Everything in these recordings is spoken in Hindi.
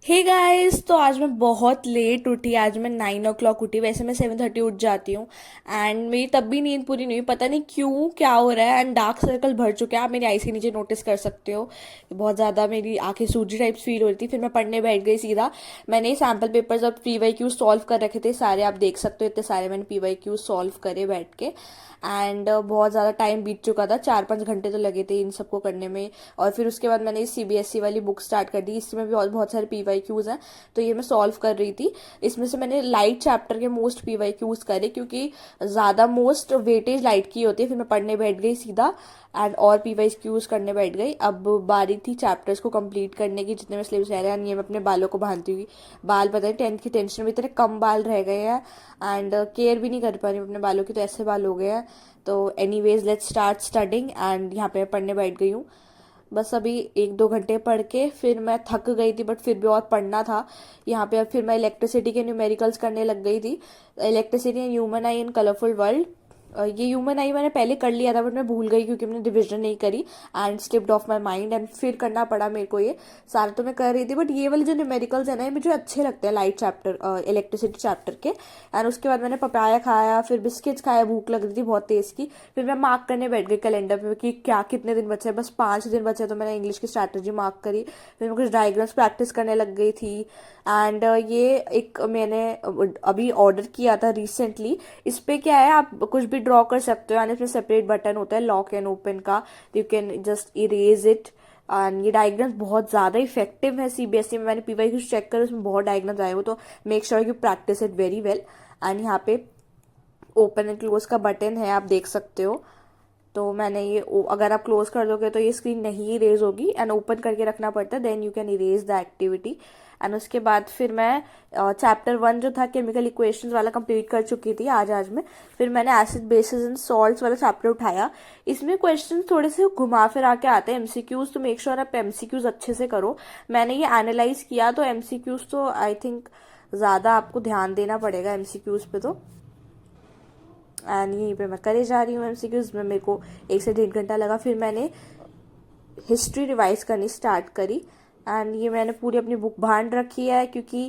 हे गाइस, तो आज मैं बहुत लेट उठी। आज मैं 9 o'clock उठी। वैसे मैं 7:30 उठ जाती हूँ। एंड मेरी तब भी नींद पूरी नहीं हुई। पता नहीं क्यों, क्या हो रहा है। एंड डार्क सर्कल भर चुके हैं, आप मेरी आईज के नीचे नोटिस कर सकते हो। बहुत ज़्यादा मेरी आंखें सूजी टाइप्स फील हो रही थी। फिर मैं पढ़ने बैठ गई सीधा। मैंने सैम्पल पेपर्स और PYQ सॉल्व कर रखे थे सारे। आप देख सकते हो इतने सारे मैंने PYQ सॉल्व करे बैठ के। एंड बहुत ज़्यादा टाइम बीत चुका था, 4-5 घंटे तो लगे थे इन सबको करने में। और फिर उसके बाद मैंने CBSE वाली बुक स्टार्ट कर दी। इसमें भी बहुत सारे PYQs हैं, तो ये मैं सॉल्व कर रही थी। इसमें से मैंने लाइट चैप्टर के मोस्ट PYQs करे, क्योंकि ज़्यादा मोस्ट वेटेज लाइट की होती है। फिर मैं पढ़ने बैठ गई सीधा एंड और PYQs करने बैठ गई। अब बारी थी चैप्टर्स को कंप्लीट करने की, जितने में सिलेबस रह रहे हैं। ये मैं अपने बालों को बांधती हुई, बाल पता है 10th की टेंशन में इतने कम बाल रह गए हैं एंड केयर भी नहीं कर पा रही हूँ अपने बालों की, तो ऐसे बाल हो गए हैं। तो anyways let's start studying. And यहाँ पे मैं पढ़ने बैठ गई हूँ। बस अभी 1-2 घंटे पढ़ के फिर मैं थक गई थी, बट फिर भी और पढ़ना था यहाँ पे। अब फिर मैं इलेक्ट्रिसिटी के न्यूमेरिकल्स करने लग गई थी। Electricity and human I in colourful world. ये ह्यूमन आई मैंने पहले कर लिया था, बट मैं भूल गई क्योंकि मैंने डिविजन नहीं करी and slipped of my mind. And फिर करना पड़ा मेरे को। ये सारे तो मैं कर रही थी, बट ये वाले जो न्यूमेरिकल्स है ना, ये मुझे अच्छे लगते हैं लाइट चैप्टर, इलेक्ट्रिसिटी चैप्टर के। एंड उसके बाद मैंने पपाया खाया, फिर बिस्किट्स खाया, भूख लग रही थी बहुत तेज की। फिर मैं मार्क करने बैठ गई कैलेंडर में कि क्या कितने दिन बचे हैं। बस 5 दिन बचे, तो मैंने इंग्लिश की स्ट्रैटेजी मार्क करी। फिर मैं कुछ डायग्राम्स प्रैक्टिस करने लग गई थी। एंड ये एक मैंने अभी ऑर्डर किया था रिसेंटली। इस पे क्या है, आप कुछ भी ड्रॉ कर सकते हो एंड इसमें सेपरेट बटन होता है लॉक एंड ओपन का, you can just erase it. And ये डायग्राम्स बहुत ज़्यादा इफेक्टिव है। CBSE में मैंने PYQ चेक कर, उसमें बहुत डायग्राम्स आए हो, तो make sure you practice it very well. And यहाँ पे ओपन एंड क्लोज का बटन है, आप देख सकते हो। तो मैंने ये अगर आप क्लोज कर दोगे तो ये स्क्रीन नहीं इरेज होगी, एंड ओपन करके रखना पड़ता है, then you can erase the activity. And उसके बाद फिर मैं चैप्टर 1 जो था केमिकल इक्वेशंस वाला कंप्लीट कर चुकी थी आज में। फिर मैंने एसिड बेसिस एंड सॉल्ट्स वाला चैप्टर उठाया। इसमें क्वेश्चन थोड़े से घुमा फिरा के आते हैं, MCQs, तो मेक श्योर आप MCQs अच्छे से करो। मैंने ये एनालाइज किया, तो MCQs तो आई थिंक ज़्यादा आपको ध्यान देना पड़ेगा MCQs पे तो। एंड यहीं पे मैं करे जा रही हूँ MCQs में। मेरे को 1 से 1.5 घंटा लगा। फिर मैंने हिस्ट्री रिवाइज करनी स्टार्ट करी। एंड ये मैंने पूरी अपनी बुक बांध रखी है, क्योंकि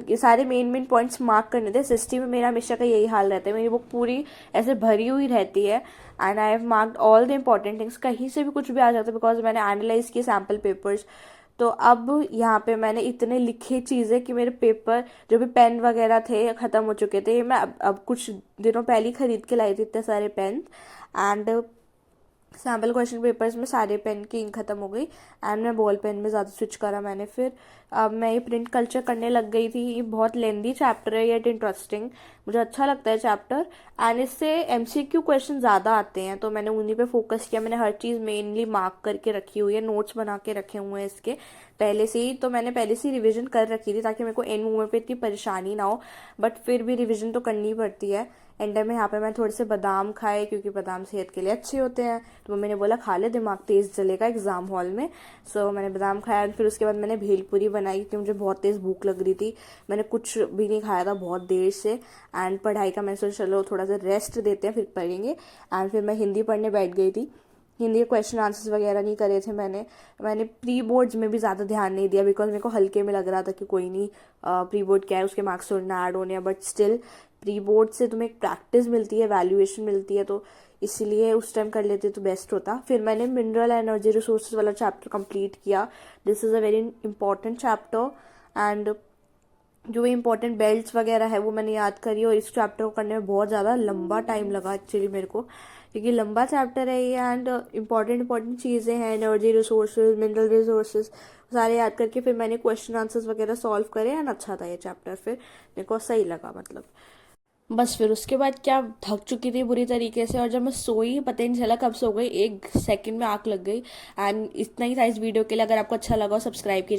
ये सारे मेन पॉइंट्स मार्क करने थे। हिस्ट्री में मेरा हमेशा का यही हाल रहता है, मेरी बुक पूरी ऐसे भरी हुई रहती है। And I have marked all the important things. कहीं से भी कुछ भी आ जाता है, बिकॉज मैंने एनालाइज किए सैम्पल पेपर्स। तो अब यहाँ पे मैंने इतने लिखे चीज़ें कि मेरे पेपर जो भी पेन वगैरह थे ख़त्म हो चुके थे। मैं अब कुछ दिनों पहले ही खरीद के लाई थी इतने सारे pen. And sample question papers में सारे पेन की इंक खत्म हो गई एंड मैं बॉल पेन में ज़्यादा स्विच करा मैंने। फिर अब मैं ये प्रिंट कल्चर करने लग गई थी। ये बहुत लेंदी चैप्टर है, येट इंटरेस्टिंग, मुझे अच्छा लगता है चैप्टर। एंड इससे MCQ क्वेश्चन ज़्यादा आते हैं, तो मैंने उन्हीं पे फोकस किया। मैंने हर चीज़ मेनली मार्क करके रखी हुई है, नोट्स बना के रखे हुए हैं इसके पहले से ही। तो मैंने पहले से ही रिविजन कर रखी थी, ताकि मेरे को एंड मोमेंट पे इतनी परेशानी ना हो। बट फिर भी रिविजन तो करनी पड़ती है। एंड में यहाँ पे मैं थोड़े से बादाम खाए, क्योंकि बादाम सेहत के लिए अच्छे होते हैं। तो मम्मी ने बोला खा ले, दिमाग तेज चलेगा एग्जाम हॉल में। सो मैंने बादाम खाया। फिर उसके बाद मैंने भेलपूरी बनाई, क्योंकि मुझे बहुत तेज भूख लग रही थी। मैंने कुछ भी नहीं खाया था बहुत देर से। एंड पढ़ाई का मैंने सोचा चलो थोड़ा सा रेस्ट देते हैं, फिर पढ़ेंगे। एंड फिर मैं हिंदी पढ़ने बैठ गई थी। हिंदी के क्वेश्चन आंसर्स वगैरह नहीं करे थे मैंने प्री बोर्ड्स में भी ज़्यादा ध्यान नहीं दिया, बिकॉज मेरे को हल्के में लग रहा था कि कोई नहीं, प्री बोर्ड क्या है, उसके मार्क्स थोड़े ना ऐड होने हैं। बट स्टिल प्री बोर्ड से तुम्हें एक प्रैक्टिस मिलती है, वैल्यूएशन मिलती है, तो इसलिए उस टाइम कर लेते तो बेस्ट होता। फिर मैंने मिनरल एनर्जी रिसोर्सेज वाला चैप्टर कंप्लीट किया। This is a very important chapter. And जो भी इंपॉर्टेंट बेल्ट्स वगैरह है वो मैंने याद करी। और इस चैप्टर को करने में बहुत ज़्यादा लंबा टाइम लगा एक्चुअली मेरे को, क्योंकि लंबा चैप्टर है ये। एंड इंपॉर्टेंट चीज़ें हैं, एनर्जी रिसोर्सेज, मिनरल रिसोर्सेज, सारे याद करके फिर मैंने क्वेश्चन आंसर्स वगैरह सॉल्व करे। एंड अच्छा था ये चैप्टर, फिर मेरे को सही लगा मतलब। बस फिर उसके बाद क्या, थक चुकी थी बुरी तरीके से, और जब मैं सोई पता ही नहीं चला कब सो गई, 1 सेकंड में आंख लग गई। एंड इतना ही था इस वीडियो के लिए। अगर आपको अच्छा लगा सब्सक्राइब कीजिए।